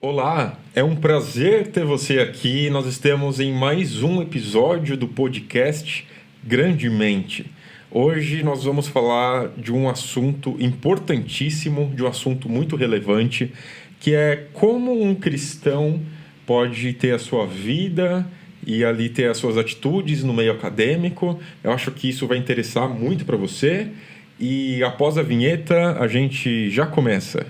Olá, é um prazer ter você aqui. Nós estamos em mais um episódio do podcast Grandemente. Hoje nós vamos falar de um assunto importantíssimo, de um assunto muito relevante, que é como um cristão pode ter a sua vida e ali ter as suas atitudes no meio acadêmico. Eu acho que isso vai interessar muito para você. E após a vinheta, a gente já começa.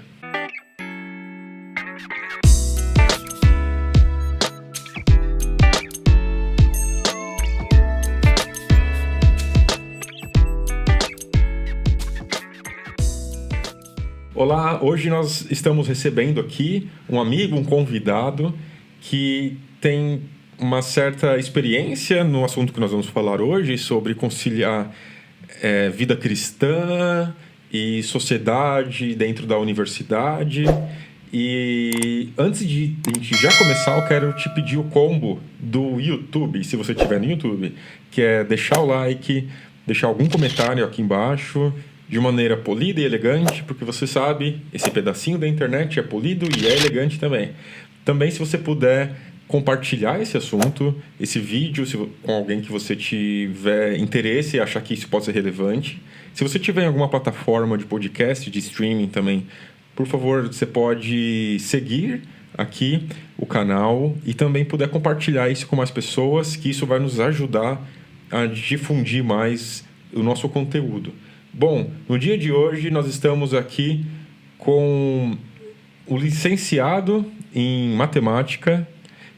Olá, hoje nós estamos recebendo aqui um amigo, um convidado que tem uma certa experiência no assunto que nós vamos falar hoje, sobre conciliar vida cristã e sociedade dentro da universidade. E antes de a gente já começar, eu quero te pedir o combo do YouTube, se você estiver no YouTube, que é deixar o like, deixar algum comentário aqui embaixo, de maneira polida e elegante, porque você sabe, esse pedacinho da internet é polido e é elegante também. Também, se você puder compartilhar esse assunto, esse vídeo, com alguém que você tiver interesse e achar que isso pode ser relevante. Se você tiver em alguma plataforma de podcast, de streaming também, por favor, você pode seguir aqui o canal e também puder compartilhar isso com mais pessoas, que isso vai nos ajudar a difundir mais o nosso conteúdo. Bom, no dia de hoje nós estamos aqui com o licenciado em matemática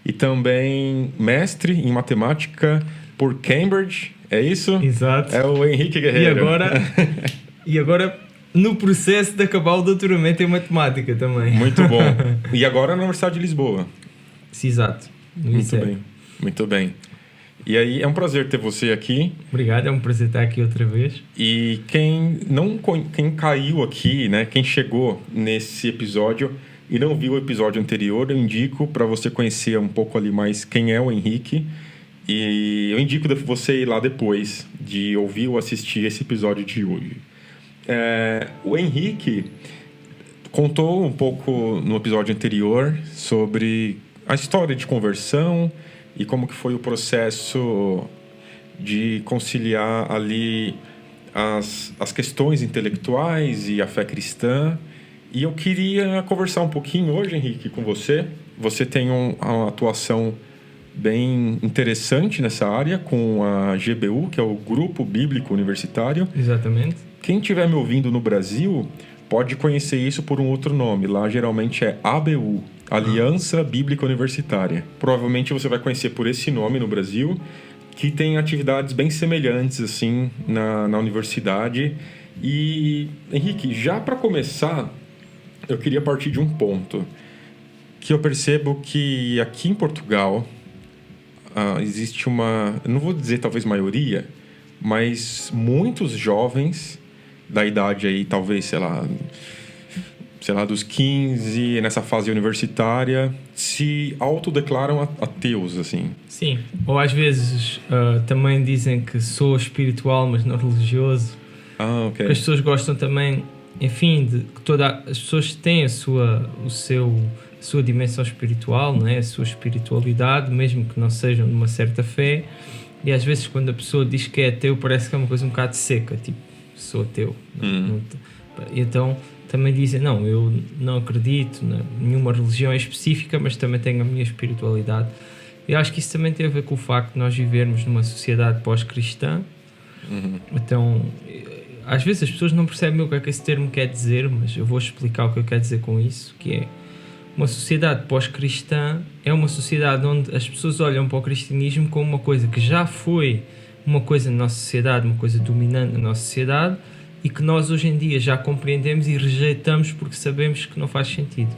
e também mestre em matemática por Cambridge, é isso? Exato. É o Henrique Guerreiro. E agora no processo de acabar o doutoramento em matemática também. Muito bom. E agora na Universidade de Lisboa. Sim, exato. Muito bem, muito bem. E aí, é um prazer ter você aqui. Obrigado, é um prazer estar aqui outra vez. E quem caiu aqui, né, quem chegou nesse episódio e não viu o episódio anterior, eu indico para você conhecer um pouco ali mais quem é o Henrique. E eu indico você ir lá depois de ouvir ou assistir esse episódio de hoje. O Henrique contou um pouco no episódio anterior sobre a história de conversão e como que foi o processo de conciliar ali as questões intelectuais e a fé cristã. E eu queria conversar um pouquinho hoje, Henrique, com você. Você tem uma atuação bem interessante nessa área com a GBU, que é o Grupo Bíblico Universitário. Exatamente. Quem estiver me ouvindo no Brasil pode conhecer isso por um outro nome. Lá geralmente é ABU, Aliança Bíblica Universitária. Provavelmente você vai conhecer por esse nome no Brasil, que tem atividades bem semelhantes assim na universidade. E, Henrique, já para começar, eu queria partir de um ponto que eu percebo que aqui em Portugal existe uma, não vou dizer talvez maioria, mas muitos jovens da idade aí, talvez, sei lá, dos 15, nessa fase universitária, se autodeclaram ateus, assim. Sim, ou às vezes também dizem que sou espiritual, mas não religioso. Ok. Porque as pessoas gostam também, enfim, de que as pessoas têm a sua dimensão espiritual, não é? A sua espiritualidade, mesmo que não sejam de uma certa fé. E às vezes quando a pessoa diz que é ateu, parece que é uma coisa um bocado seca, tipo, sou ateu. Então também dizem, não, eu não acredito em nenhuma religião específica, mas também tenho a minha espiritualidade. E acho que isso também tem a ver com o facto de nós vivermos numa sociedade pós-cristã. Então, às vezes as pessoas não percebem o que é que esse termo quer dizer, mas eu vou explicar o que eu quero dizer com isso, que é uma sociedade pós-cristã é uma sociedade onde as pessoas olham para o cristianismo como uma coisa que já foi uma coisa na nossa sociedade, uma coisa dominante na nossa sociedade, e que nós hoje em dia já compreendemos e rejeitamos porque sabemos que não faz sentido.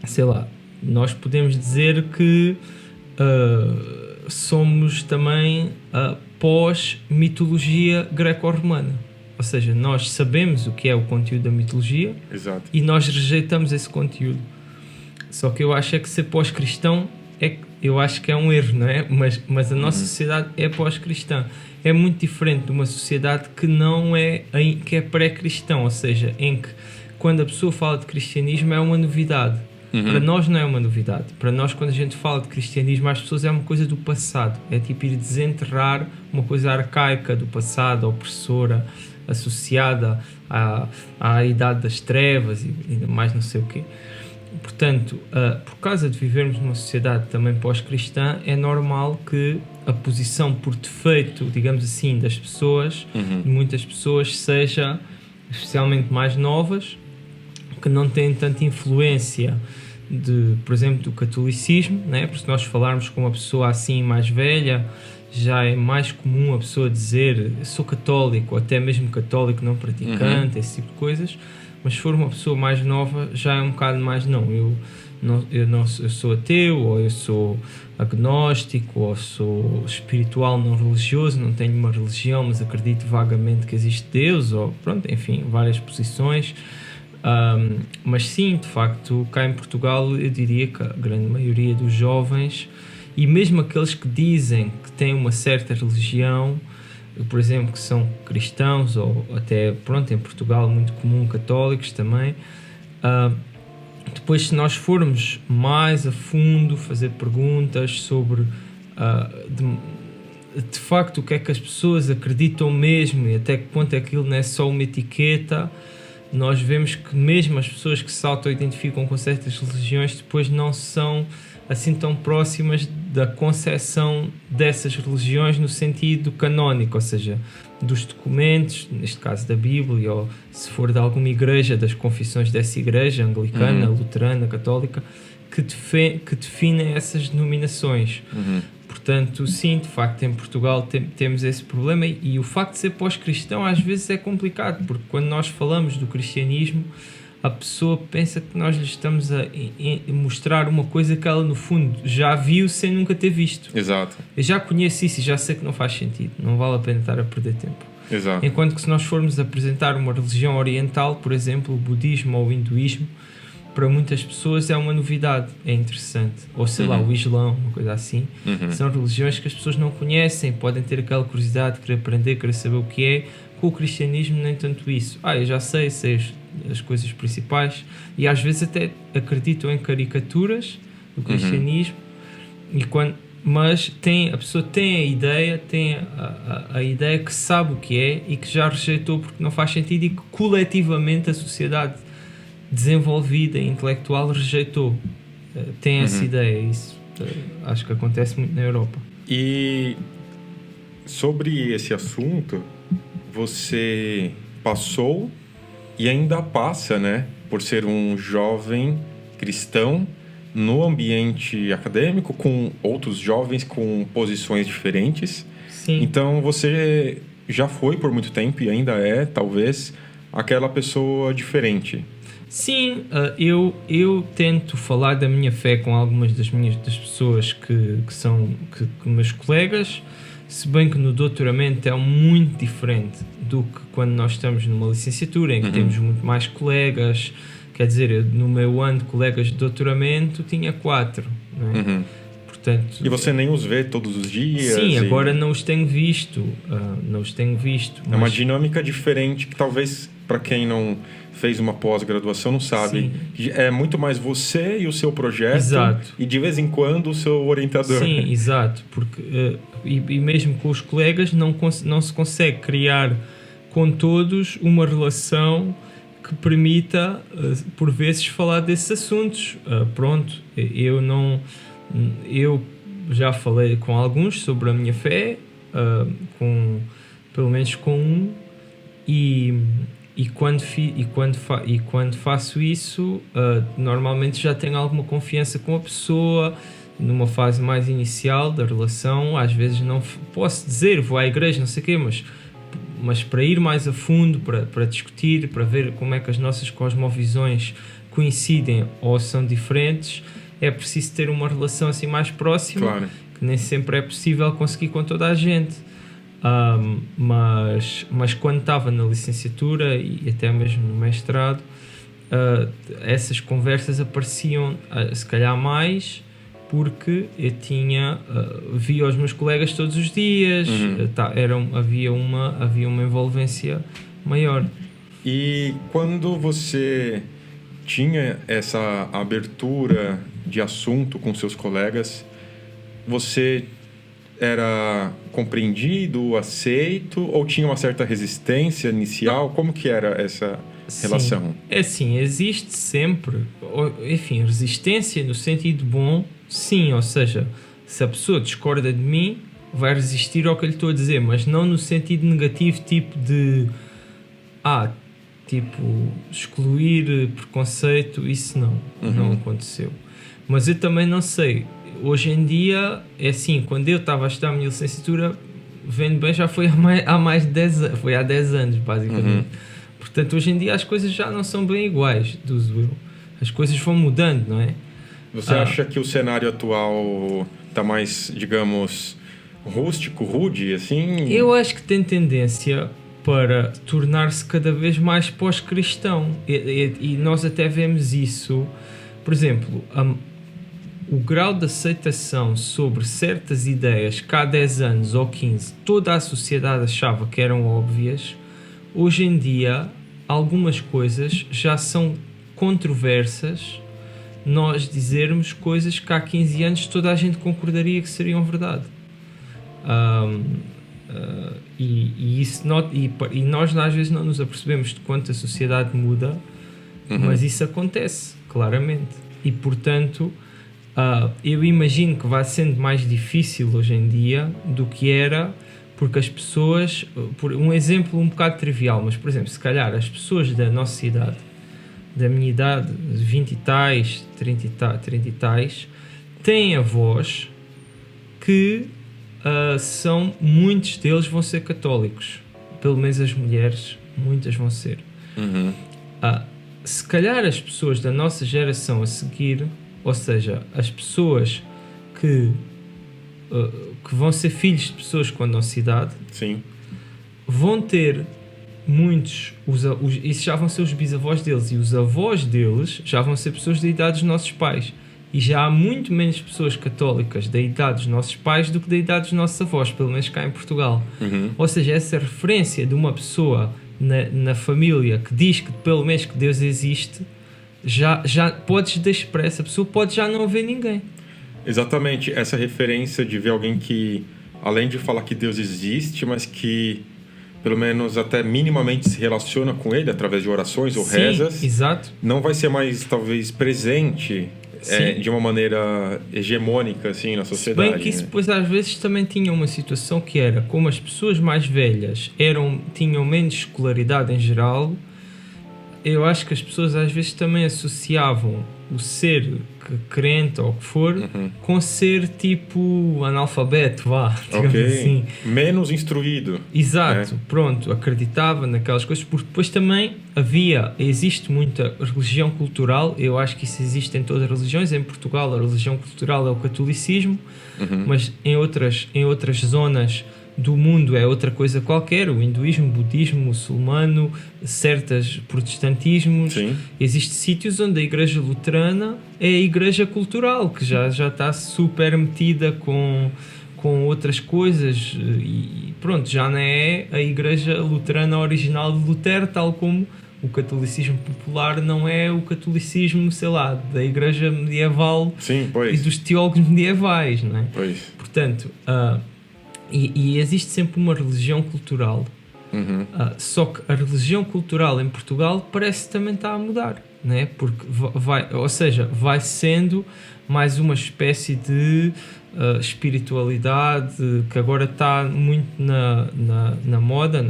Sei lá, nós podemos dizer que somos também pós-mitologia greco-romana. Ou seja, nós sabemos o que é o conteúdo da mitologia. Exato. E nós rejeitamos esse conteúdo. Só que eu acho que ser pós-cristão eu acho que é um erro, não é? Mas a nossa sociedade é pós-cristã. É muito diferente de uma sociedade que não é, que é pré-cristão, ou seja, em que quando a pessoa fala de cristianismo é uma novidade. Para nós não é uma novidade. Para nós, quando a gente fala de cristianismo, às pessoas é uma coisa do passado. É tipo ir desenterrar uma coisa arcaica do passado, opressora, associada à idade das trevas e mais não sei o quê. Portanto, por causa de vivermos numa sociedade também pós-cristã, é normal que a posição por defeito, digamos assim, das pessoas, de muitas pessoas, seja, especialmente mais novas, que não têm tanta influência por exemplo, do catolicismo, né? Porque se nós falarmos com uma pessoa assim mais velha, já é mais comum a pessoa dizer sou católico, ou até mesmo católico não praticante, esse tipo de coisas. Mas se for uma pessoa mais nova, já é um bocado mais eu sou ateu, ou eu sou agnóstico, ou sou espiritual não religioso, não tenho uma religião, mas acredito vagamente que existe Deus, ou pronto, enfim, várias posições. Mas sim, de facto, cá em Portugal eu diria que a grande maioria dos jovens, e mesmo aqueles que dizem que têm uma certa religião, por exemplo, que são cristãos, ou até, pronto, em Portugal muito comum católicos também, depois se nós formos mais a fundo fazer perguntas sobre de facto o que é que as pessoas acreditam mesmo e até que ponto aquilo não é só uma etiqueta, nós vemos que mesmo as pessoas que se auto-identificam com certas religiões depois não são assim tão próximas da concepção dessas religiões no sentido canónico, ou seja, dos documentos, neste caso da Bíblia, ou se for de alguma igreja, das confissões dessa igreja, anglicana, luterana, católica, que definem essas denominações. Portanto, sim, de facto, em Portugal temos esse problema, e o facto de ser pós-cristão às vezes é complicado, porque quando nós falamos do cristianismo, a pessoa pensa que nós lhe estamos a mostrar uma coisa que ela, no fundo, já viu sem nunca ter visto. Exato. Eu já conheço isso e já sei que não faz sentido, não vale a pena estar a perder tempo. Exato. Enquanto que se nós formos apresentar uma religião oriental, por exemplo, o budismo ou o hinduísmo, para muitas pessoas é uma novidade, é interessante. Ou sei lá, o Islão, uma coisa assim. São religiões que as pessoas não conhecem, podem ter aquela curiosidade de querer aprender, querer saber o que é. Com o cristianismo nem tanto isso. Eu já sei as coisas principais, e às vezes até acreditam em caricaturas do cristianismo, mas a pessoa tem a ideia que sabe o que é e que já rejeitou porque não faz sentido, e que coletivamente a sociedade desenvolvida e intelectual rejeitou. Tem essa ideia. Isso acho que acontece muito na Europa. E sobre esse assunto, você passou e ainda passa, né, por ser um jovem cristão no ambiente acadêmico, com outros jovens com posições diferentes. Sim. Então você já foi por muito tempo e ainda é, talvez, aquela pessoa diferente. Sim, eu tento falar da minha fé com algumas das pessoas que são meus colegas, se bem que no doutoramento é muito diferente do que quando nós estamos numa licenciatura, em que temos muito mais colegas. Quer dizer, eu, no meu ano de colegas de doutoramento tinha 4, não é? Portanto, e você nem os vê todos os dias? Sim, agora não os tenho visto. É uma dinâmica diferente que talvez para quem não fez uma pós-graduação não sabe. Sim. É muito mais você e o seu projeto. Exato. E de vez em quando o seu orientador. Sim, exato. Porque, e mesmo com os colegas não se consegue criar com todos uma relação que permita, por vezes, falar desses assuntos. Pronto, eu já falei com alguns sobre a minha fé, pelo menos com um, e quando faço isso, normalmente já tenho alguma confiança com a pessoa, numa fase mais inicial da relação. Às vezes não posso dizer, vou à igreja, não sei o quê, mas para ir mais a fundo, para discutir, para ver como é que as nossas cosmovisões coincidem ou são diferentes, é preciso ter uma relação assim mais próxima. Claro. Que nem sempre é possível conseguir com toda a gente. Mas quando estava na licenciatura e até mesmo no mestrado, essas conversas apareciam se calhar mais, porque eu via os meus colegas todos os dias. Havia uma envolvência maior. E quando você tinha essa abertura de assunto com seus colegas, você era compreendido, aceito, ou tinha uma certa resistência inicial? Como que era essa relação? Sim. É assim, existe sempre, enfim, resistência no sentido bom, sim, ou seja, se a pessoa discorda de mim, vai resistir ao que eu lhe estou a dizer, mas não no sentido negativo, tipo de excluir, preconceito, isso não aconteceu. Mas eu também não sei, hoje em dia, é assim, quando eu estava a estudar a minha licenciatura, vendo bem, já foi há mais de 10 anos, foi há 10 anos, basicamente. Portanto, hoje em dia as coisas já não são bem iguais, eu. As coisas vão mudando, não é? Você acha que o cenário atual está mais, digamos, rústico, rude, assim? Eu acho que tem tendência para tornar-se cada vez mais pós-cristão. E nós até vemos isso. Por exemplo, o grau de aceitação sobre certas ideias que há 10 anos ou 15 toda a sociedade achava que eram óbvias, hoje em dia algumas coisas já são controversas, nós dizermos coisas que há 15 anos toda a gente concordaria que seriam verdade. E nós às vezes não nos apercebemos de quanto a sociedade muda, mas isso acontece claramente, e portanto eu imagino que vai sendo mais difícil hoje em dia do que era, porque as pessoas, por um exemplo um bocado trivial, mas por exemplo, se calhar as pessoas da nossa idade, da minha idade, 20 e tais, 30 e tais, têm avós que muitos deles vão ser católicos, pelo menos as mulheres, muitas vão ser. Se calhar as pessoas da nossa geração a seguir, ou seja, as pessoas que vão ser filhos de pessoas com a nossa idade, sim, vão ter muitos, isso já vão ser os bisavós deles, e os avós deles já vão ser pessoas da idade dos nossos pais. E já há muito menos pessoas católicas da idade dos nossos pais do que da idade dos nossos avós, pelo menos cá em Portugal. Ou seja, essa referência de uma pessoa na família que diz que pelo menos que Deus existe, já podes deixar, essa pessoa pode já não ver ninguém. Exatamente, essa referência de ver alguém que, além de falar que Deus existe, mas que pelo menos até minimamente se relaciona com ele através de orações ou rezas, exato. Não vai ser mais talvez presente de uma maneira hegemônica assim na sociedade. Se bem que isso depois às vezes também tinha uma situação que era, como as pessoas mais velhas tinham menos escolaridade em geral, eu acho que as pessoas às vezes também associavam o ser crente ou o que for com ser tipo analfabeto, digamos assim. Menos instruído. Exato, pronto, acreditava naquelas coisas, porque depois também existe muita religião cultural, eu acho que isso existe em todas as religiões. Em Portugal a religião cultural é o catolicismo, mas em outras zonas do mundo é outra coisa qualquer, o hinduísmo, o budismo, o muçulmano, certos protestantismos. Sim. Existem sítios onde a igreja luterana é a igreja cultural, que já está super metida com outras coisas, e pronto, já não é a igreja luterana original de Lutero, tal como o catolicismo popular não é o catolicismo, sei lá, da igreja medieval. Sim, pois. E dos teólogos medievais, não é? Pois. Portanto, e existe sempre uma religião cultural, só que a religião cultural em Portugal parece que também está a mudar, não é? Porque vai sendo mais uma espécie de espiritualidade que agora está muito na moda,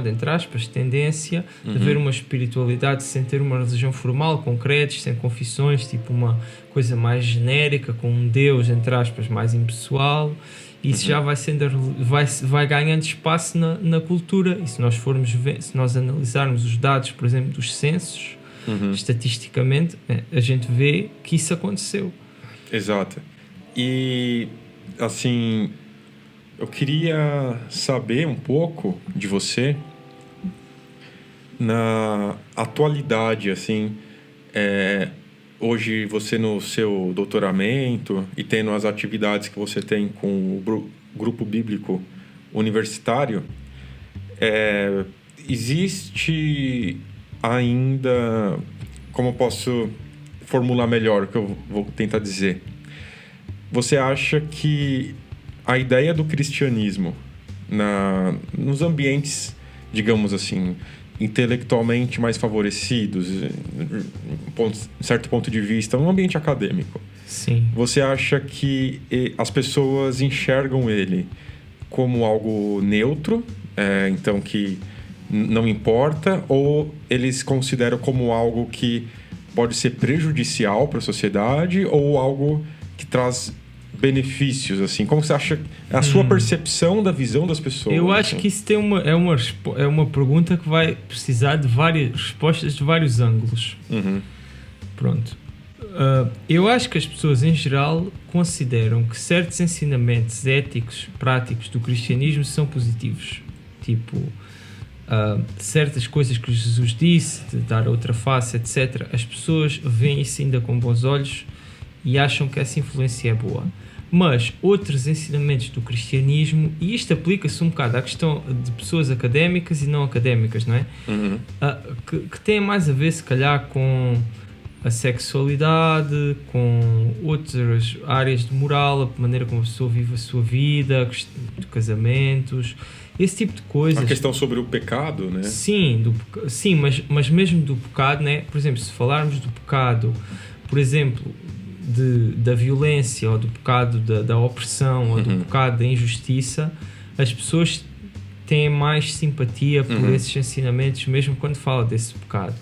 entre aspas, tendência de haver uma espiritualidade sem ter uma religião formal, com credos, sem confissões, tipo uma coisa mais genérica, com um Deus, entre aspas, mais impessoal. Isso já vai ganhando espaço na cultura. E se nós formos ver, se nós analisarmos os dados, por exemplo, dos censos, estatisticamente, a gente vê que isso aconteceu. Exato. E, assim, eu queria saber um pouco de você na atualidade, assim, hoje você no seu doutoramento e tendo as atividades que você tem com o grupo bíblico universitário, existe ainda, como eu posso formular melhor o que eu vou tentar dizer? Você acha que a ideia do cristianismo nos ambientes, digamos assim, intelectualmente mais favorecidos, certo ponto de vista, um ambiente acadêmico, Sim. você acha que as pessoas enxergam ele como algo neutro, então que não importa, ou eles consideram como algo que pode ser prejudicial para a sociedade ou algo que traz benefícios, assim? Como você acha a sua percepção da visão das pessoas? Eu acho que isso é uma pergunta que vai precisar de várias respostas de vários ângulos. Pronto. Eu acho que as pessoas em geral consideram que certos ensinamentos éticos, práticos do cristianismo são positivos. Tipo, certas coisas que Jesus disse, de dar outra face, etc. As pessoas veem isso ainda com bons olhos e acham que essa influência é boa. Mas outros ensinamentos do cristianismo, e isto aplica-se um bocado à questão de pessoas académicas e não académicas, não é? Que têm mais a ver, se calhar, com a sexualidade, com outras áreas de moral, a maneira como a pessoa vive a sua vida, de casamentos, esse tipo de coisas. A questão sobre o pecado, né? Sim, mas mesmo do pecado, né? Por exemplo, se falarmos do pecado, por exemplo, da violência, ou do pecado da opressão, ou do pecado da injustiça, as pessoas têm mais simpatia por esses ensinamentos, mesmo quando fala desse pecado.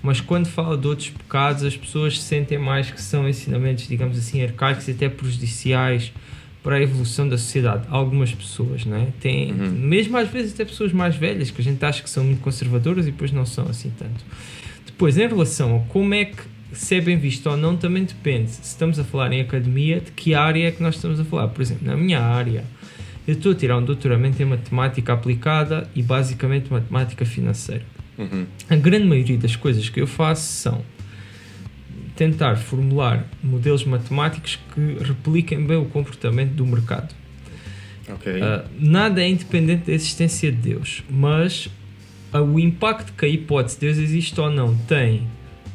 Mas quando fala de outros pecados, as pessoas sentem mais que são ensinamentos, digamos assim, arcaicos e até prejudiciais para a evolução da sociedade. Algumas pessoas, não é? Mesmo às vezes até pessoas mais velhas, que a gente acha que são muito conservadoras e depois não são assim tanto. Depois, em relação a como é que se é bem visto ou não, também depende. Se estamos a falar em academia, de que área é que nós estamos a falar? Por exemplo, na minha área, eu estou a tirar um doutoramento em matemática aplicada e basicamente matemática financeira. A grande maioria das coisas que eu faço são tentar formular modelos matemáticos que repliquem bem o comportamento do mercado. Nada é independente da existência de Deus, mas o impacto que a hipótese de Deus existe ou não tem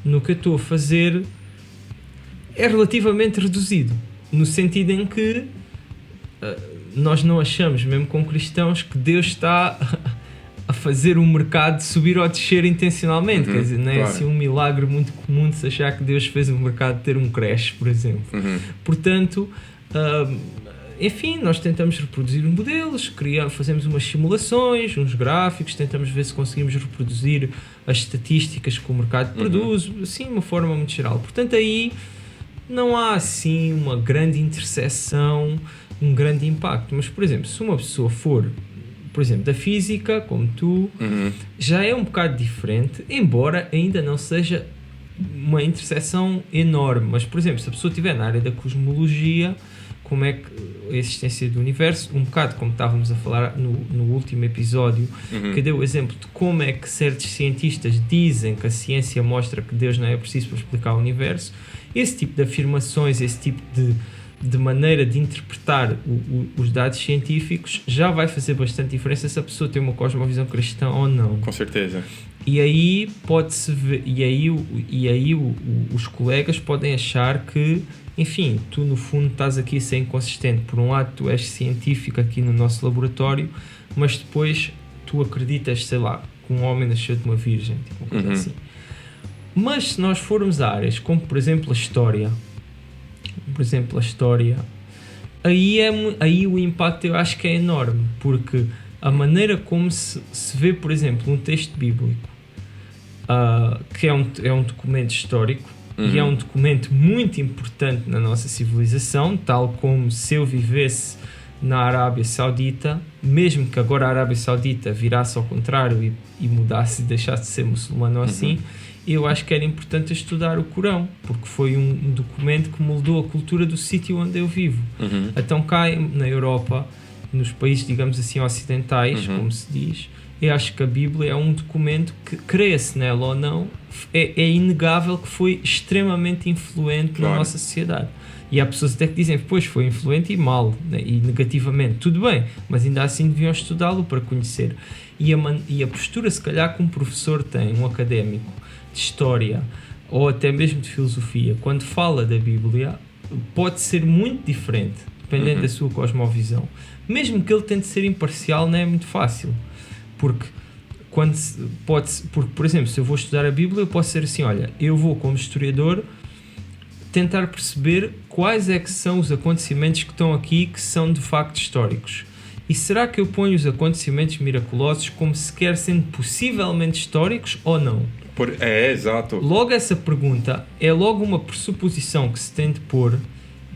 no que eu estou a fazer é relativamente reduzido, no sentido em que nós não achamos, mesmo como cristãos, que Deus está a fazer o mercado subir ou descer intencionalmente. Quer dizer, não é assim um milagre muito comum de se achar que Deus fez o mercado ter um crash, por exemplo. Portanto, enfim, nós tentamos reproduzir modelos, fazemos umas simulações, uns gráficos, tentamos ver se conseguimos reproduzir as estatísticas que o mercado produz, assim, de uma forma muito geral. Portanto, aí não há assim uma grande interseção, um grande impacto. Mas, por exemplo, se uma pessoa for, por exemplo, da física, como tu, já é um bocado diferente, embora ainda não seja uma interseção enorme. Mas, por exemplo, se a pessoa estiver na área da cosmologia, como é que a existência do universo, um bocado como estávamos a falar no último episódio, que deu o exemplo de como é que certos cientistas dizem que a ciência mostra que Deus não é preciso para explicar o universo. Esse tipo de afirmações, esse tipo de maneira de interpretar os dados científicos já vai fazer bastante diferença se a pessoa tem uma cosmovisão cristã ou não. Com certeza. E aí pode-se ver, os colegas podem achar que, enfim, tu no fundo estás aqui a ser inconsistente. Por um lado, tu és científico aqui no nosso laboratório, mas depois tu acreditas, sei lá, que um homem nasceu de uma virgem, tipo uma coisa assim. Mas se nós formos a áreas como, por exemplo, a história, aí o impacto eu acho que é enorme, porque a maneira como se vê, por exemplo, um texto bíblico, que é um documento histórico, e é um documento muito importante na nossa civilização, tal como se eu vivesse na Arábia Saudita, mesmo que agora a Arábia Saudita virasse ao contrário e mudasse e deixasse de ser muçulmano assim, eu acho que era importante estudar o Corão, porque foi um documento que moldou a cultura do sítio onde eu vivo. Então cá na Europa, nos países, digamos assim, ocidentais, como se diz, eu acho que a Bíblia é um documento que, creia-se nela ou não, é inegável que foi extremamente influente na nossa sociedade. E há pessoas até que dizem, pois, foi influente e mal, né? E negativamente. Tudo bem, mas ainda assim deviam estudá-lo para conhecer. E a postura, se calhar, que um professor tem, um académico de história, ou até mesmo de filosofia, quando fala da Bíblia, pode ser muito diferente, dependendo da sua cosmovisão. Mesmo que ele tente ser imparcial, não é muito fácil. Porque, por exemplo, se eu vou estudar a Bíblia, eu posso ser assim, olha, eu vou, como historiador, tentar perceber quais é que são os acontecimentos que estão aqui que são de facto históricos. E será que eu ponho os acontecimentos miraculosos como sequer sendo possivelmente históricos ou não? Exato. Logo essa pergunta é logo uma pressuposição que se tem de pôr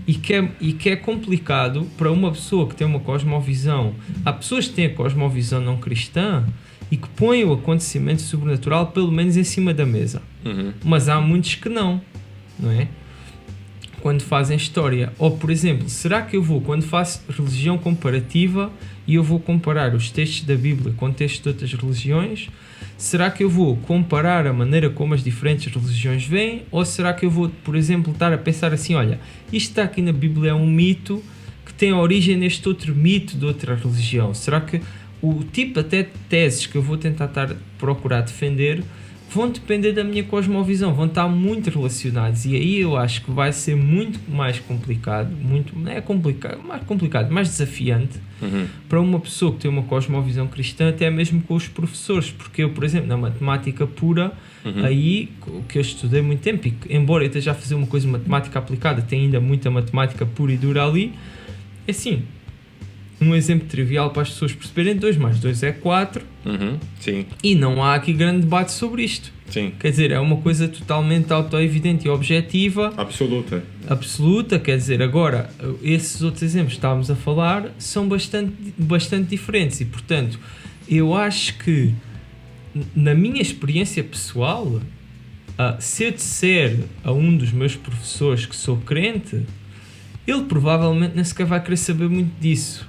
e que é complicado para uma pessoa que tem uma cosmovisão. Há pessoas que têm a cosmovisão não cristã e que põem o acontecimento sobrenatural pelo menos em cima da mesa. Mas há muitos que não é? Quando fazem história. Ou, por exemplo, será que eu vou, quando faço religião comparativa e eu vou comparar os textos da Bíblia com textos de outras religiões, será que eu vou comparar a maneira como as diferentes religiões veem? Ou será que eu vou, por exemplo, estar a pensar assim, olha, isto está aqui na Bíblia é um mito que tem origem neste outro mito de outra religião? Será que o tipo até de teses que eu vou tentar procurar defender vão depender da minha cosmovisão, vão estar muito relacionados, e aí eu acho que vai ser muito mais complicado, mais desafiante para uma pessoa que tem uma cosmovisão cristã, até mesmo com os professores, porque eu, por exemplo, na matemática pura, aí que eu estudei muito tempo, e embora eu esteja a fazer uma coisa de matemática aplicada, tem ainda muita matemática pura e dura ali, é assim, um exemplo trivial para as pessoas perceberem, 2 mais 2 é 4, sim. E não há aqui grande debate sobre isto. Sim. Quer dizer, é uma coisa totalmente auto-evidente e objetiva. Absoluta, quer dizer, agora, esses outros exemplos que estávamos a falar são bastante diferentes e, portanto, eu acho que, na minha experiência pessoal, se eu disser a um dos meus professores que sou crente, ele provavelmente nem sequer vai querer saber muito disso.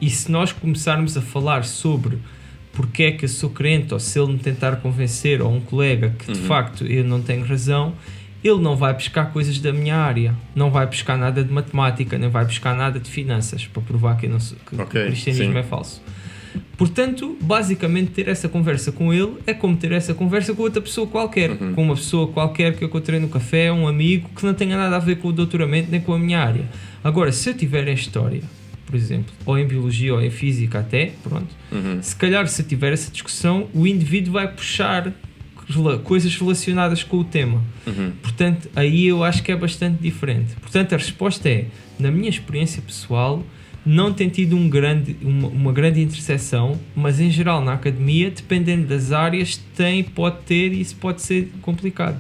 E se nós começarmos a falar sobre porque é que eu sou crente, ou se ele me tentar convencer, ou um colega que de facto eu não tenho razão, ele não vai pescar coisas da minha área, não vai pescar nada de matemática, nem vai pescar nada de finanças, para provar que, o cristianismo é falso. Portanto, basicamente, ter essa conversa com ele é como ter essa conversa com outra pessoa qualquer, com uma pessoa qualquer que eu encontrei no café, um amigo que não tenha nada a ver com o doutoramento nem com a minha área. Agora, se eu tiver em história, por exemplo, ou em biologia ou em física até, pronto, se calhar se eu tiver essa discussão, o indivíduo vai puxar coisas relacionadas com o tema. Portanto, aí eu acho que é bastante diferente. Portanto, a resposta é, na minha experiência pessoal, não tem tido uma grande interseção, mas em geral na academia, dependendo das áreas, pode ter, e isso pode ser complicado.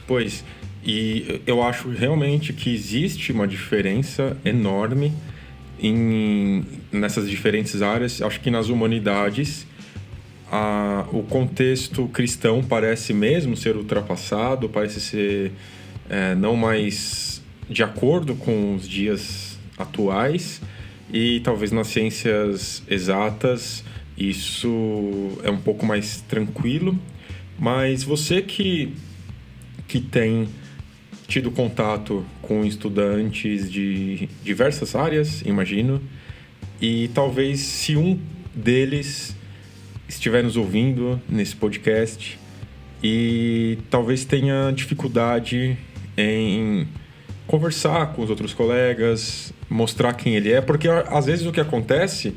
Pois, e eu acho realmente que existe uma diferença enorme nessas diferentes áreas. Acho que nas humanidades o contexto cristão parece mesmo ser ultrapassado, parece ser não mais de acordo com os dias atuais, e talvez nas ciências exatas isso é um pouco mais tranquilo. Mas você que tem tido contato com estudantes de diversas áreas, imagino, e talvez se um deles estiver nos ouvindo nesse podcast e talvez tenha dificuldade em conversar com os outros colegas, mostrar quem ele é, porque às vezes o que acontece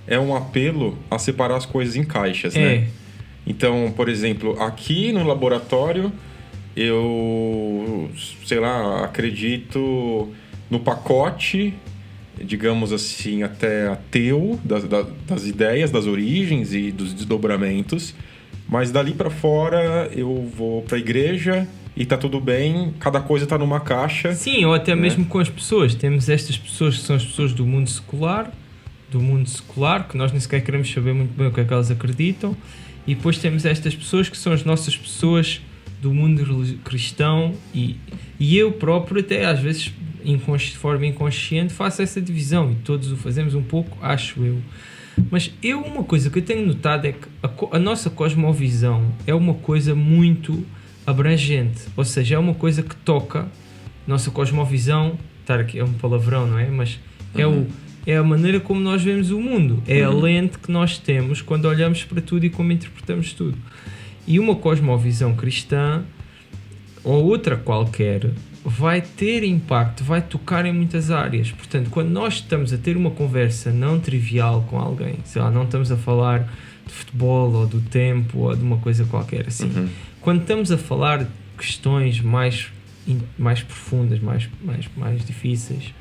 é um apelo a separar as coisas em caixas, né? Então, por exemplo, aqui no laboratório eu, acredito no pacote, digamos assim, até ateu das ideias, das origens e dos desdobramentos, mas dali para fora eu vou para a igreja e tá tudo bem, cada coisa tá numa caixa. Sim, ou até mesmo com as pessoas. Temos estas pessoas que são as pessoas do mundo secular, que nós nem sequer queremos saber muito bem o que é que elas acreditam, e depois temos estas pessoas que são as nossas pessoas do mundo cristão, e eu próprio até às vezes de forma inconsciente faço essa divisão, e todos o fazemos um pouco, acho eu. Mas uma coisa que eu tenho notado é que a nossa cosmovisão é uma coisa muito abrangente, ou seja, é uma coisa que toca nossa cosmovisão, estar aqui é um palavrão, não é? Mas é a maneira como nós vemos o mundo, é a lente que nós temos quando olhamos para tudo e como interpretamos tudo. E uma cosmovisão cristã ou outra qualquer, vai ter impacto, vai tocar em muitas áreas. Portanto, quando nós estamos a ter uma conversa não trivial com alguém, sei lá, não estamos a falar de futebol ou do tempo ou de uma coisa qualquer assim, quando estamos a falar de questões mais profundas, mais difíceis,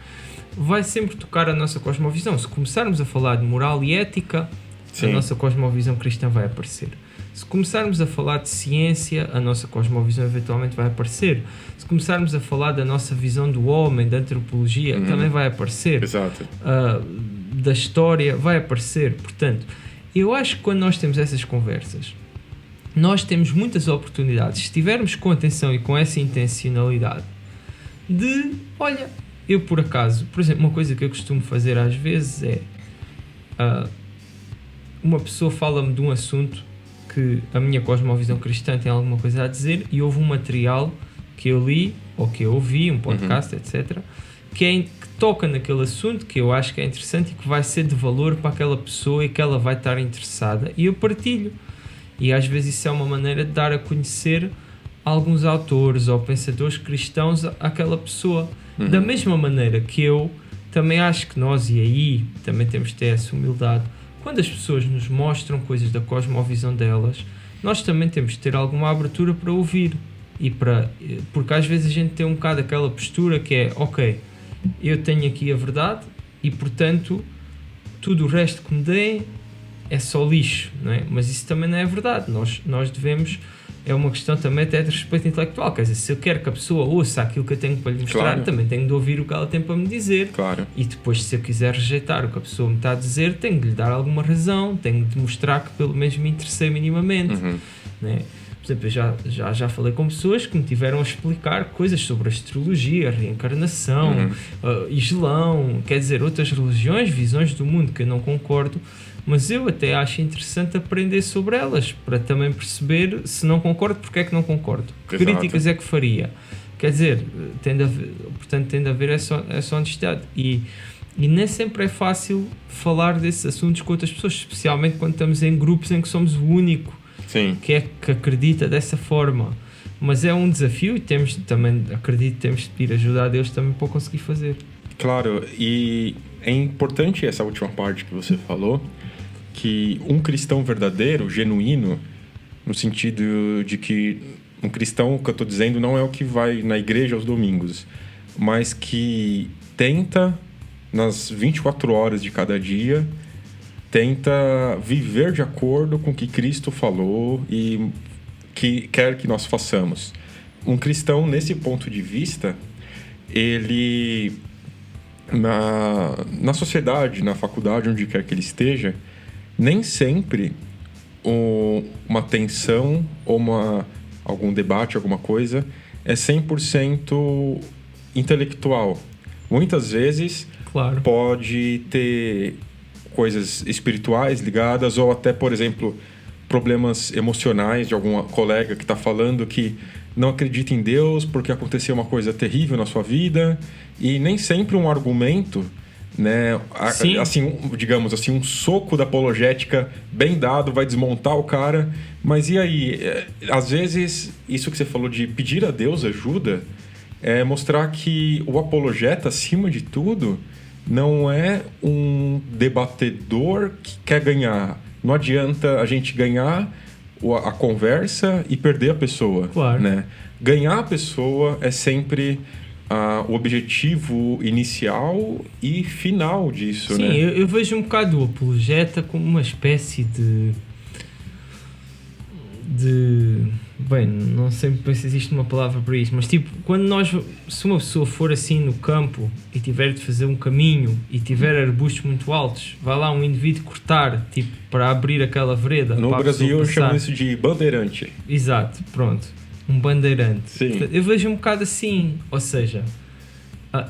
vai sempre tocar a nossa cosmovisão. Se começarmos a falar de moral e ética, a nossa cosmovisão cristã vai aparecer. Se começarmos a falar de ciência, a nossa cosmovisão eventualmente vai aparecer. Se começarmos a falar da nossa visão do homem, da antropologia, também vai aparecer. Exato. Da história, vai aparecer. Portanto, eu acho que quando nós temos essas conversas, nós temos muitas oportunidades, se estivermos com atenção e com essa intencionalidade, de, olha, eu por acaso, por exemplo, uma coisa que eu costumo fazer às vezes é, uma pessoa fala-me de um assunto que a minha cosmovisão cristã tem alguma coisa a dizer e houve um material que eu li ou que eu ouvi, um podcast, etc., que toca naquele assunto que eu acho que é interessante e que vai ser de valor para aquela pessoa e que ela vai estar interessada, e eu partilho. E às vezes isso é uma maneira de dar a conhecer alguns autores ou pensadores cristãos àquela pessoa. Da mesma maneira que eu também acho que nós, e aí também temos de ter essa humildade, quando as pessoas nos mostram coisas da cosmovisão delas, nós também temos de ter alguma abertura para ouvir. Porque às vezes a gente tem um bocado aquela postura que é, ok, eu tenho aqui a verdade e portanto tudo o resto que me deem é só lixo, não é? Mas isso também não é verdade. Nós devemos, é uma questão também até de respeito intelectual, quer dizer, se eu quero que a pessoa ouça aquilo que eu tenho para lhe mostrar, também tenho de ouvir o que ela tem para me dizer. E depois, se eu quiser rejeitar o que a pessoa me está a dizer, tenho de lhe dar alguma razão, tenho de mostrar que pelo menos me interessei minimamente, não é? Por exemplo, eu já falei com pessoas que me tiveram a explicar coisas sobre astrologia, reencarnação, Islão, quer dizer, outras religiões, visões do mundo que eu não concordo, mas eu até acho interessante aprender sobre elas, para também perceber, se não concordo, porque é que não concordo. Que críticas é que faria? Quer dizer, portanto, tem de haver essa honestidade. E nem sempre é fácil falar desses assuntos com outras pessoas, especialmente quando estamos em grupos em que somos o único que acredita dessa forma. Mas é um desafio e temos de pedir ajuda a Deus também para conseguir fazer. Claro, e é importante essa última parte que você falou, que um cristão verdadeiro, genuíno, no sentido de que um cristão, que eu estou dizendo, não é o que vai na igreja aos domingos, mas que tenta, nas 24 horas de cada dia, tenta viver de acordo com o que Cristo falou e que quer que nós façamos. Um cristão, nesse ponto de vista, ele, na sociedade, na faculdade, onde quer que ele esteja, nem sempre uma tensão ou algum debate, alguma coisa, é 100% intelectual. Muitas vezes pode ter coisas espirituais ligadas, ou até, por exemplo, problemas emocionais de algum colega que está falando que não acredita em Deus porque aconteceu uma coisa terrível na sua vida, e nem sempre um argumento, né, assim, digamos assim, um soco da apologética bem dado vai desmontar o cara. Mas e aí? Às vezes, isso que você falou de pedir a Deus ajuda é mostrar que o apologeta, acima de tudo, não é um debatedor que quer ganhar. Não adianta a gente ganhar a conversa e perder a pessoa. Né? Ganhar a pessoa é sempre o objetivo inicial e final disso. Sim, né? eu vejo um bocado o apologeta como uma espécie de... Bem, não sei se existe uma palavra para isso, mas tipo, se uma pessoa for assim no campo e tiver de fazer um caminho e tiver arbustos muito altos, vai lá um indivíduo cortar, tipo, para abrir aquela vereda. No Brasil chamam isso de bandeirante. Exato, pronto. Um bandeirante. Sim. Eu vejo um bocado assim, ou seja,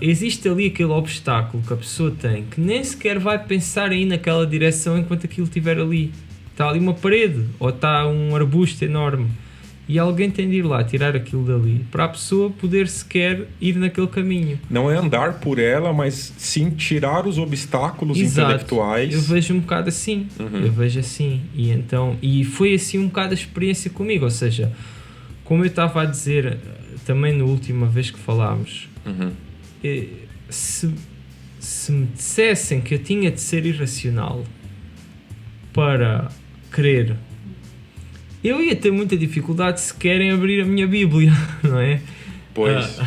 existe ali aquele obstáculo que a pessoa tem, que nem sequer vai pensar em ir naquela direção enquanto aquilo estiver ali. Está ali uma parede, ou está um arbusto enorme, e alguém tem de ir lá tirar aquilo dali para a pessoa poder sequer ir naquele caminho. Não é andar por ela, mas sim tirar os obstáculos intelectuais. Eu vejo um bocado assim. Eu vejo assim. E foi assim um bocado a experiência comigo. Ou seja, como eu estava a dizer, também na última vez que falámos, Uhum. se me dissessem que eu tinha de ser irracional para crer, eu ia ter muita dificuldade se querem abrir a minha Bíblia, não é? Pois.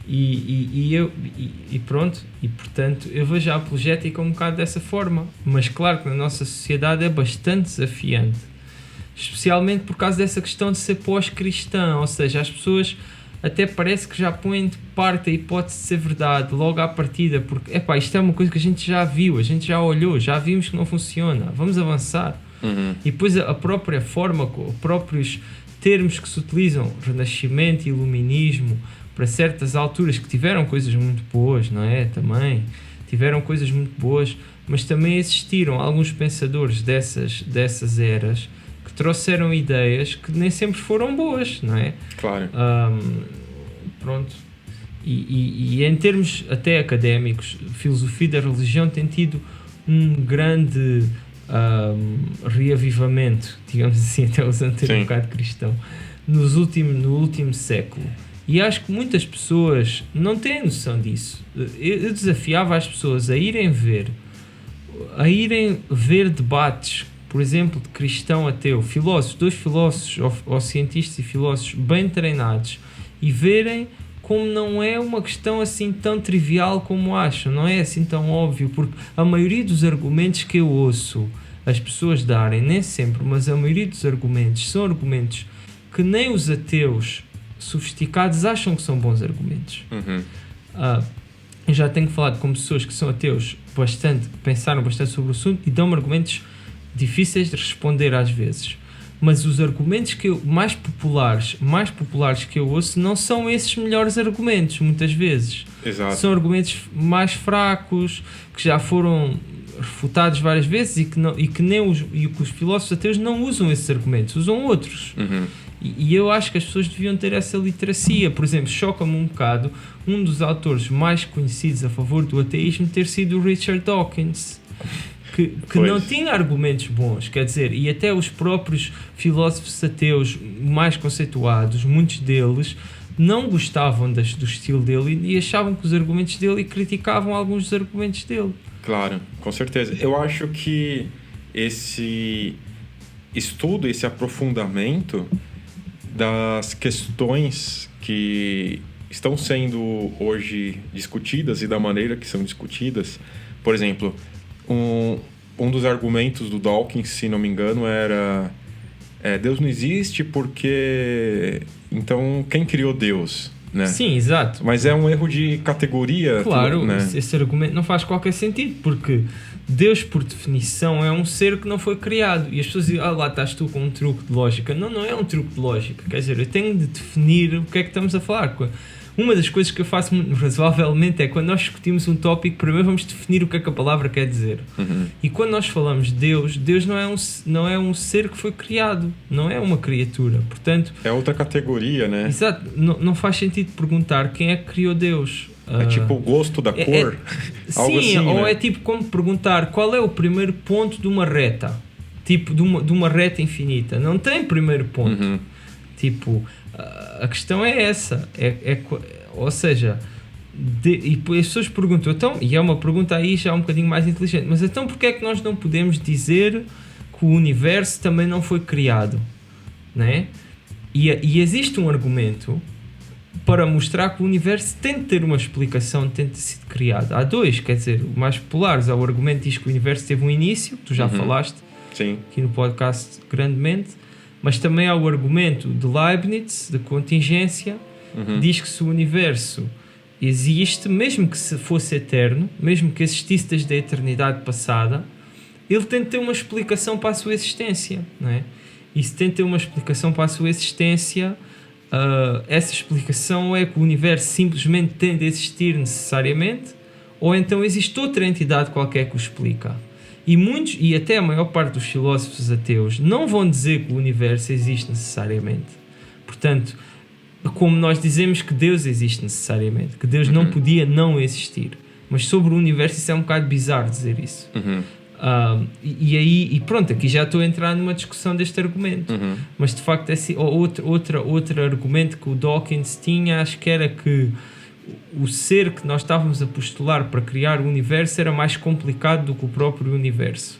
E pronto, e portanto eu vejo a apologética um bocado dessa forma, mas claro que na nossa sociedade é bastante desafiante, especialmente por causa dessa questão de ser pós-cristã, ou seja, as pessoas até parece que já põem de parte a hipótese de ser verdade logo à partida, porque isto é uma coisa que a gente já viu, a gente já olhou, já vimos que não funciona, vamos avançar. Uhum. E depois a própria forma, os próprios termos que se utilizam, renascimento e iluminismo, para certas alturas que tiveram coisas muito boas, não é? Também tiveram coisas muito boas, mas também existiram alguns pensadores dessas eras que trouxeram ideias que nem sempre foram boas, não é? Claro. Pronto. E em termos até académicos, a filosofia da religião tem tido um grande reavivamento, digamos assim, até usando ter um bocado cristão, no último século. E acho que muitas pessoas não têm noção disso. Eu desafiava as pessoas a irem ver debates, por exemplo, de cristão ateu, dois filósofos ou cientistas e filósofos bem treinados, e verem como não é uma questão assim tão trivial como acham, não é assim tão óbvio, porque a maioria dos argumentos que eu ouço as pessoas darem, nem sempre, mas a maioria dos argumentos são argumentos que nem os ateus sofisticados acham que são bons argumentos. Uhum. Eu já tenho falado com pessoas que são ateus que pensaram bastante sobre o assunto e dão-me argumentos difíceis de responder às vezes, mas os argumentos mais populares que eu ouço não são esses melhores argumentos, muitas vezes. Exato. São argumentos mais fracos, que já foram refutados várias vezes e que os filósofos ateus não usam esses argumentos, usam outros. Uhum. E eu acho que as pessoas deviam ter essa literacia. Por exemplo, choca-me um bocado um dos autores mais conhecidos a favor do ateísmo ter sido o Richard Dawkins, que não tinha argumentos bons, quer dizer, e até os próprios filósofos ateus mais conceituados, muitos deles não gostavam do estilo dele e achavam que os argumentos dele e criticavam alguns dos argumentos dele. Claro, com certeza. Eu acho que esse estudo, esse aprofundamento das questões que estão sendo hoje discutidas e da maneira que são discutidas. Por exemplo, um dos argumentos do Dawkins, se não me engano, era Deus não existe porque... Então, quem criou Deus? Né? Sim, exato. Mas é um erro de categoria. Claro, né? Esse argumento não faz qualquer sentido, porque Deus, por definição, é um ser que não foi criado. E as pessoas dizem, lá estás tu com um truque de lógica. Não é um truque de lógica. Quer dizer, eu tenho de definir o que é que estamos a falar. Uma das coisas que eu faço muito razoavelmente é quando nós discutimos um tópico, primeiro vamos definir o que é que a palavra quer dizer. Uhum. E quando nós falamos de Deus não é um ser que foi criado, não é uma criatura. Portanto, é outra categoria, né? Exato. Não faz sentido perguntar quem é que criou Deus. É tipo o gosto da cor? Algo sim, assim, ou né? é tipo como perguntar qual é o primeiro ponto de uma reta. Tipo, de uma reta infinita. Não tem primeiro ponto. Uhum. Tipo, a questão é essa. Ou seja, e as pessoas perguntam, então, e é uma pergunta aí já um bocadinho mais inteligente, mas então porquê é que nós não podemos dizer que o universo também não foi criado? Né? E existe um argumento para mostrar que o universo tem de ter uma explicação, tem de ter sido criado. Há dois, quer dizer, o mais populares, o argumento diz que o universo teve um início, tu já falaste Sim. aqui no podcast grandemente, mas também há o argumento de Leibniz, de contingência, que diz que se o universo existe, mesmo que se fosse eterno, mesmo que existisse desde a eternidade passada, ele tem de ter uma explicação para a sua existência, não é? E se tem de ter uma explicação para a sua existência, essa explicação é que o universo simplesmente tem de existir necessariamente, ou então existe outra entidade qualquer que o explica. E até a maior parte dos filósofos ateus não vão dizer que o universo existe necessariamente. Portanto, como nós dizemos que Deus existe necessariamente, que Deus não podia não existir. Mas sobre o universo isso é um bocado bizarro dizer isso. E pronto, aqui já estou a entrar numa discussão deste argumento. Mas de facto, outro argumento que o Dawkins tinha, acho que era que o ser que nós estávamos a postular para criar o universo era mais complicado do que o próprio universo.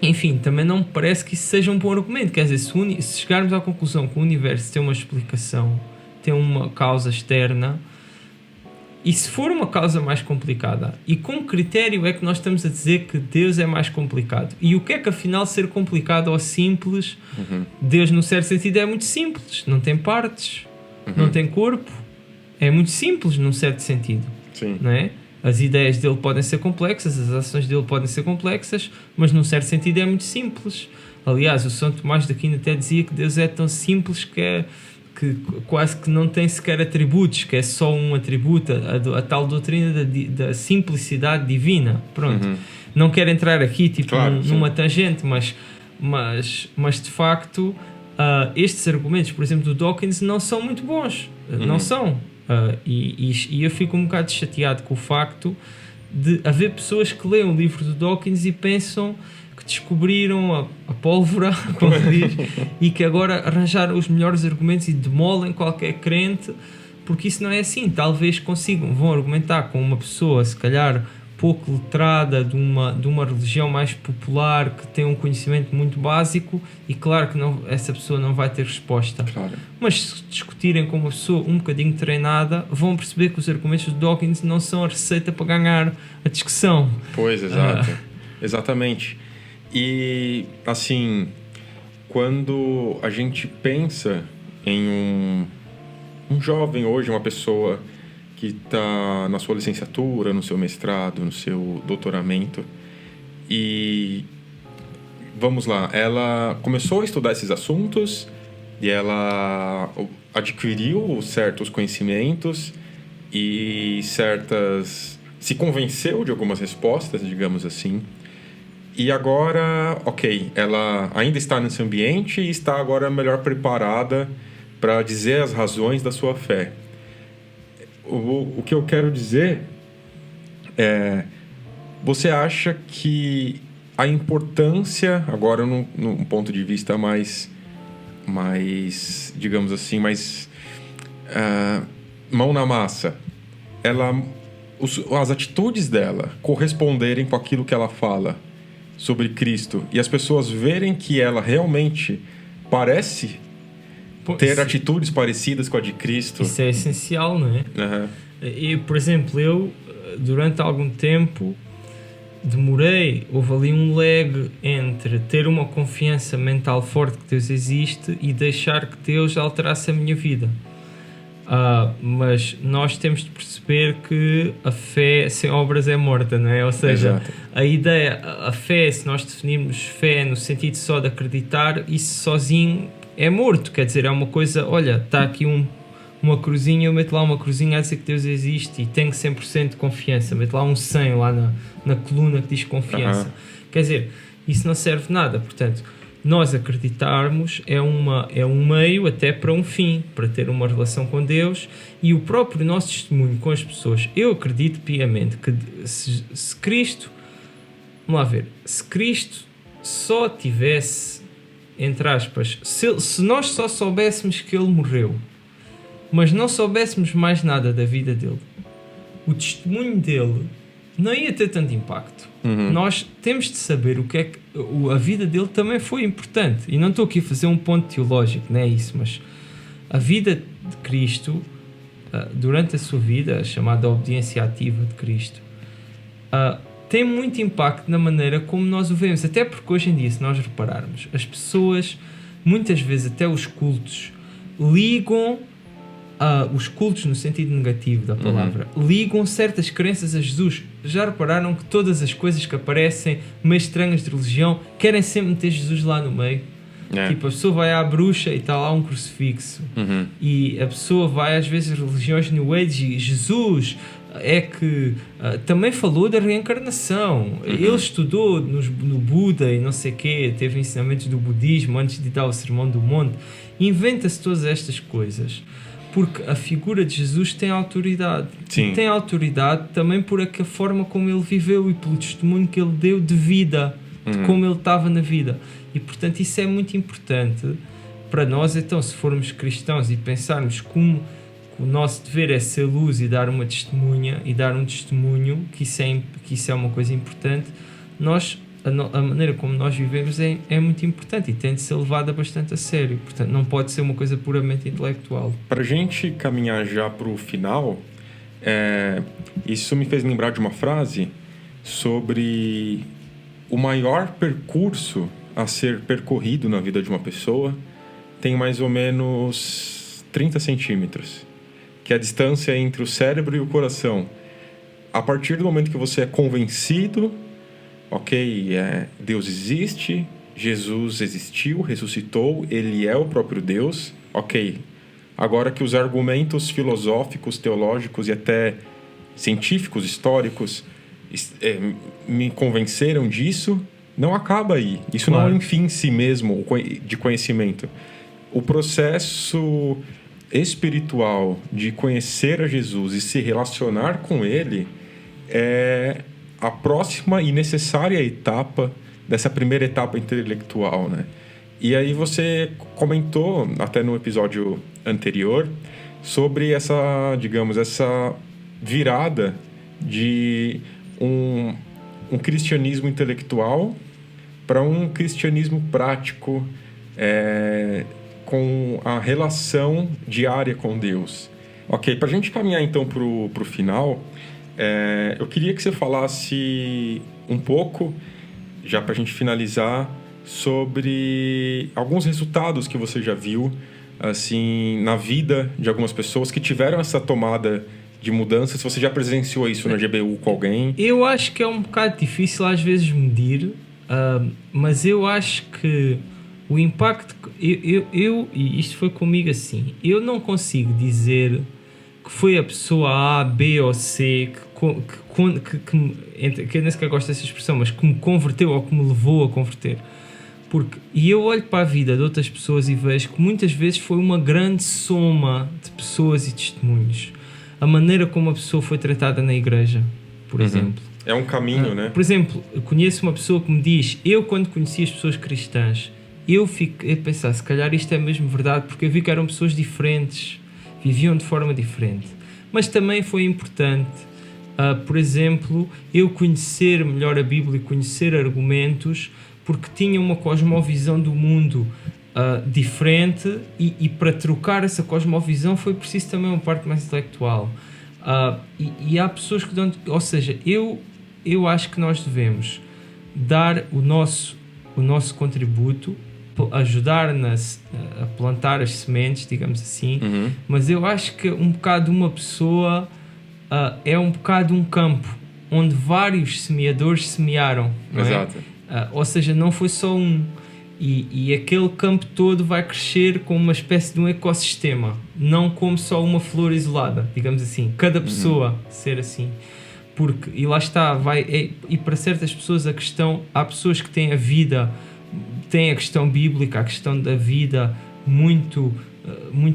Enfim, também não me parece que isso seja um bom argumento. Quer dizer, se chegarmos à conclusão que o universo tem uma explicação, tem uma causa externa, e se for uma causa mais complicada, e com que critério é que nós estamos a dizer que Deus é mais complicado? E o que é que afinal ser complicado ou simples? Deus, no certo sentido, é muito simples. Não tem partes, não tem corpo. É muito simples num certo sentido. Sim. Não é? As ideias dele podem ser complexas, as ações dele podem ser complexas, mas num certo sentido é muito simples. Aliás, o São Tomás de Aquino até dizia que Deus é tão simples que quase que não tem sequer atributos, que é só um atributo, a tal doutrina da simplicidade divina. Pronto. Não quero entrar aqui claro, numa tangente, mas de facto estes argumentos, por exemplo, do Dawkins não são muito bons. Não são. E eu fico um bocado chateado com o facto de haver pessoas que leem o livro do Dawkins e pensam que descobriram a pólvora, como diz, e que agora arranjaram os melhores argumentos e demolem qualquer crente, porque isso não é assim. Talvez vão argumentar com uma pessoa, se calhar pouco letrada, de uma religião mais popular, que tem um conhecimento muito básico, e claro que essa pessoa não vai ter resposta. Claro. Mas se discutirem com uma pessoa um bocadinho treinada, vão perceber que os argumentos do Dawkins não são a receita para ganhar a discussão. Pois, exato. Exatamente. E, assim, quando a gente pensa em um jovem hoje, uma pessoa que está na sua licenciatura, no seu mestrado, no seu doutoramento, e vamos lá, ela começou a estudar esses assuntos e ela adquiriu certos conhecimentos e se convenceu de algumas respostas, digamos assim. E agora, ela ainda está nesse ambiente e está agora melhor preparada para dizer as razões da sua fé. O que eu quero dizer é: você acha que a importância, agora num ponto de vista mais digamos assim, mais mão na massa, as atitudes dela corresponderem com aquilo que ela fala sobre Cristo e as pessoas verem que ela realmente parece ter atitudes parecidas com a de Cristo. Isso é essencial, não é? E, por exemplo, eu durante algum tempo houve ali um lag entre ter uma confiança mental forte que Deus existe e deixar que Deus alterasse a minha vida. Mas nós temos de perceber que a fé sem obras é morta, não é? Ou seja, a fé, se nós definirmos fé no sentido só de acreditar, isso sozinho é morto. Quer dizer, é uma coisa, olha, está aqui uma cruzinha, eu meto lá uma cruzinha a dizer que Deus existe e tenho 100% de confiança, meto lá um 100 lá na coluna que diz confiança. Quer dizer, isso não serve de nada. Portanto, nós acreditarmos é um meio até para um fim, para ter uma relação com Deus, e o próprio nosso testemunho com as pessoas. Eu acredito piamente que se Cristo, vamos lá ver, se Cristo só tivesse, entre aspas, se nós só soubéssemos que ele morreu, mas não soubéssemos mais nada da vida dele, o testemunho dele não ia ter tanto impacto. Nós temos de saber o que é que a vida dele também foi importante. E não estou aqui a fazer um ponto teológico, não é isso, mas a vida de Cristo, durante a sua vida, a chamada obediência ativa de Cristo, tem muito impacto na maneira como nós o vemos. Até porque hoje em dia, se nós repararmos, as pessoas, muitas vezes até os cultos, ligam os cultos no sentido negativo da palavra, ligam certas crenças a Jesus. Já repararam que todas as coisas que aparecem meio estranhas de religião querem sempre meter Jesus lá no meio? Tipo, a pessoa vai à bruxa e está lá um crucifixo. E a pessoa vai às vezes a religiões New Age e Jesus é que também falou da reencarnação. Ele estudou no Buda e não sei o quê, teve ensinamentos do budismo antes de dar o Sermão do Monte. Inventa-se todas estas coisas. Porque a figura de Jesus tem autoridade. Sim. E tem autoridade também por a forma como ele viveu e pelo testemunho que ele deu de vida, de como ele estava na vida. E, portanto, isso é muito importante para nós. Então, se formos cristãos e pensarmos como o nosso dever é ser luz e dar uma testemunha e dar um testemunho, que isso é uma coisa importante, a maneira como nós vivemos é muito importante e tem de ser levada bastante a sério. Portanto, não pode ser uma coisa puramente intelectual. Para a gente caminhar já para o final, isso me fez lembrar de uma frase sobre o maior percurso a ser percorrido na vida de uma pessoa tem mais ou menos 30 centímetros, que é a distância entre o cérebro e o coração. A partir do momento que você é convencido, Deus existe, Jesus existiu, ressuscitou, Ele é o próprio Deus, agora que os argumentos filosóficos, teológicos e até científicos, históricos me convenceram disso, não acaba aí. Isso Claro. não é um fim em si mesmo de conhecimento. O processo espiritual de conhecer a Jesus e se relacionar com Ele é a próxima e necessária etapa dessa primeira etapa intelectual, né? E aí você comentou, até no episódio anterior, sobre essa virada de um cristianismo intelectual para um cristianismo prático, com a relação diária com Deus. Para a gente caminhar então para o final, eu queria que você falasse um pouco, já para a gente finalizar, sobre alguns resultados que você já viu assim, na vida de algumas pessoas que tiveram essa tomada de mudança, se você já presenciou isso na GBU com alguém. Eu acho que é um bocado difícil às vezes medir, mas eu acho que o impacto... e isto foi comigo assim, eu não consigo dizer que foi a pessoa A, B ou C que eu nem sequer gosto dessa expressão, mas que me converteu ou que me levou a converter. E eu olho para a vida de outras pessoas e vejo que muitas vezes foi uma grande soma de pessoas e testemunhos. A maneira como a pessoa foi tratada na igreja, por exemplo. É um caminho, né? Por exemplo, eu conheço uma pessoa que me diz, eu quando conheci as pessoas cristãs, eu fiquei a pensar, se calhar isto é mesmo verdade, porque eu vi que eram pessoas diferentes, viviam de forma diferente. Mas também foi importante, por exemplo, eu conhecer melhor a Bíblia e conhecer argumentos, porque tinha uma cosmovisão do mundo diferente e para trocar essa cosmovisão foi preciso também uma parte mais intelectual. E há pessoas que dão... Ou seja, eu acho que nós devemos dar o nosso contributo, ajudar-nos a plantar as sementes, digamos assim, mas eu acho que um bocado uma pessoa é um bocado um campo onde vários semeadores semearam, não é? Exato. Ou seja, não foi só um, e aquele campo todo vai crescer como uma espécie de um ecossistema, não como só uma flor isolada, digamos assim, cada pessoa ser assim. E lá está, e para certas pessoas há pessoas que têm a questão bíblica, a questão da vida muito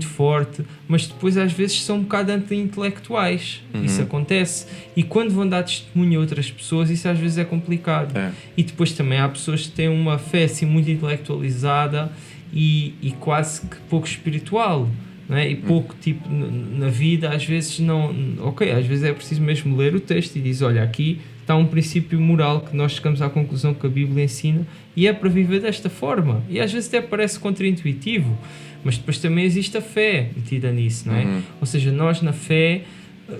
forte, mas depois às vezes são um bocado anti-intelectuais. Isso acontece, e quando vão dar testemunho a outras pessoas, isso às vezes é complicado. E depois também há pessoas que têm uma fé assim muito intelectualizada e quase que pouco espiritual, não é? E pouco tipo na vida, às vezes não... às vezes é preciso mesmo ler o texto e diz, olha, aqui está um princípio moral que nós chegamos à conclusão que a Bíblia ensina e é para viver desta forma. E às vezes até parece contraintuitivo, mas depois também existe a fé metida nisso, não é? Ou seja, nós na fé,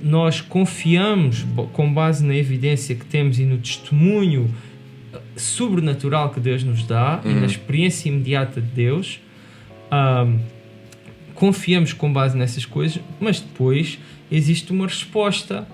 nós confiamos com base na evidência que temos e no testemunho sobrenatural que Deus nos dá e na experiência imediata de Deus, confiamos com base nessas coisas, mas depois existe uma resposta.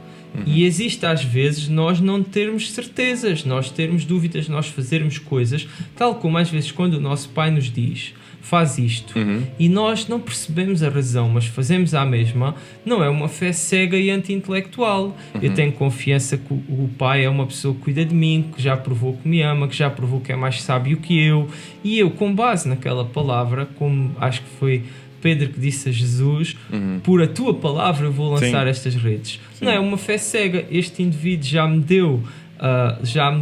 E existe às vezes nós não termos certezas, nós termos dúvidas, nós fazermos coisas, tal como às vezes quando o nosso pai nos diz, faz isto, e nós não percebemos a razão, mas fazemos a mesma, não é uma fé cega e anti-intelectual. Eu tenho confiança que o pai é uma pessoa que cuida de mim, que já provou que me ama, que já provou que é mais sábio que eu, e eu, com base naquela palavra, como acho que foi Pedro que disse a Jesus, por a tua palavra eu vou lançar estas redes. Sim. Não é uma fé cega. Este indivíduo já me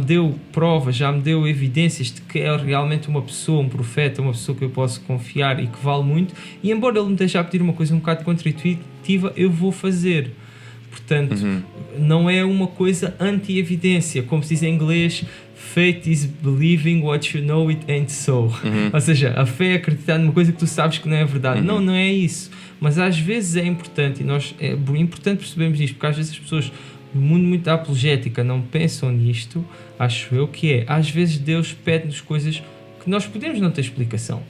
deu provas, já me deu evidências de que é realmente uma pessoa, um profeta, uma pessoa que eu posso confiar e que vale muito, e embora ele me esteja a pedir uma coisa um bocado contra-intuitiva, eu vou fazer. Portanto, não é uma coisa anti-evidência, como se diz em inglês, faith is believing what you know it ain't so. Ou seja, a fé é acreditar numa coisa que tu sabes que não é verdade. Não é isso. Mas às vezes é importante, e é importante percebermos isto, porque às vezes as pessoas no mundo muito da apologética não pensam nisto, acho eu, que é, às vezes Deus pede-nos coisas que nós podemos não ter explicação.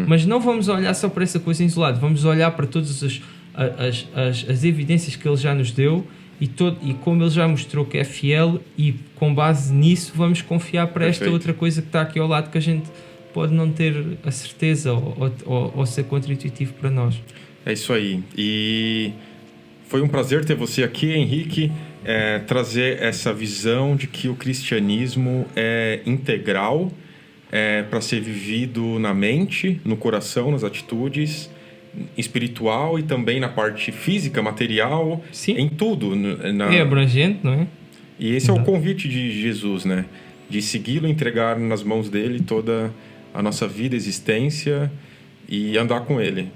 Mas não vamos olhar só para essa coisa isolada, vamos olhar para todas as evidências que Ele já nos deu e como Ele já mostrou que é fiel, e com base nisso vamos confiar para esta outra coisa que está aqui ao lado, que a gente pode não ter a certeza ou ser contra-intuitivo para nós. É isso aí. E foi um prazer ter você aqui, Henrique, trazer essa visão de que o cristianismo é integral, para ser vivido na mente, no coração, nas atitudes, espiritual e também na parte física, material, em tudo. É abrangente, não é? E esse é o convite de Jesus, né? De segui-lo, entregar nas mãos dele toda a nossa vida, existência e andar com ele.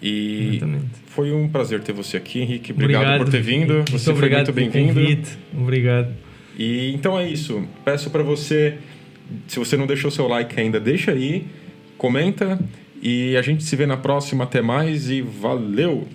E exatamente. Foi um prazer ter você aqui, Henrique. Obrigado por ter vindo. Você foi muito bem-vindo. Obrigado. E então é isso. Peço para você, se você não deixou seu like ainda, deixa aí, comenta e a gente se vê na próxima. Até mais e valeu!